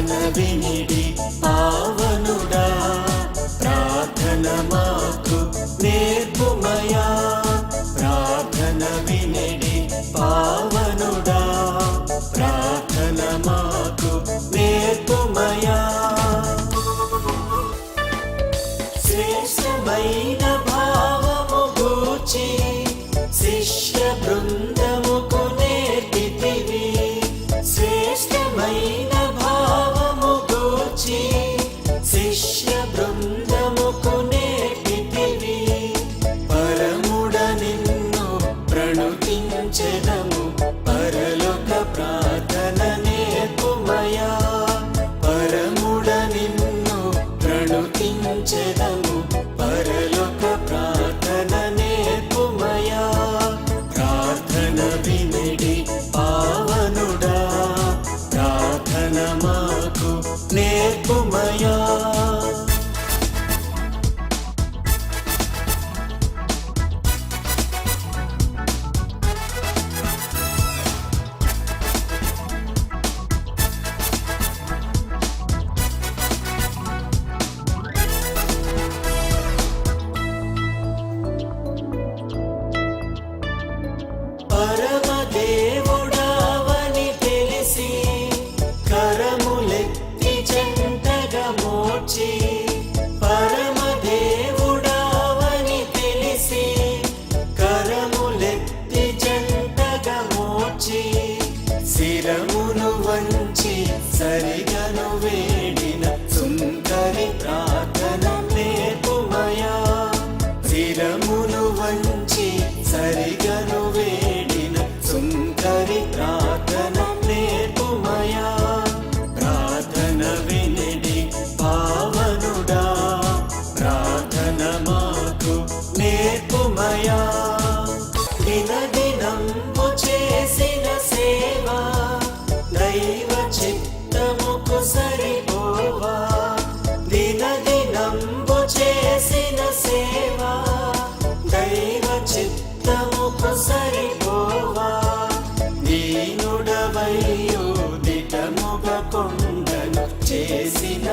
ప్రార్థన వినిడి పావనుడా ప్రార్థన మాకు నేర్పుమయా ప్రార్థన వినిడి పావనుడా ప్రార్థన మాకు నేర్పుమయా శ్రేష్టమైన భావము గూర్చి శిష్య బృందముకు నేర్పితివి శ్రేష్టమైన భావము గూర్చి శిష్య బృందముకు నేర్పితివి పరముడ నిన్ను ప్రణుతించెదము పరలోక ప్రార్థన నేర్పుమయా పరముడ నిన్ను ప్రణుతించెదము పరలోక ప్రార్థన నేర్పుమయా ప్రార్థన వినిడి పావనుడా ప్రార్థన మాకు నేర్పుమయా పరమదేవుడావని తెలిసి కరములెత్తి జంటగా మోర్చి పరమదేవుడావని తెలిసి కరములెత్తి జంటగా మోర్చి శిరమును వంచి సరిగను వేడిన సుందరి ప్రార్థన నేర్పుమయా శిరమును వంచి సరిగను వేడిన సుందరి ప్రార్థన నేర్పుమయా ప్రార్థన వినిడి పావనుడా ప్రార్థన మాకు నేర్పుమయా దినదినంబు చేసిన సేవ దైవ చిత్తముకు సరిపోవా దినదినంబు చేసిన సేవ దైవ చిత్తముకు సరిపోవా దీనుడవయ్యో దిటముగ కొండను చేసిన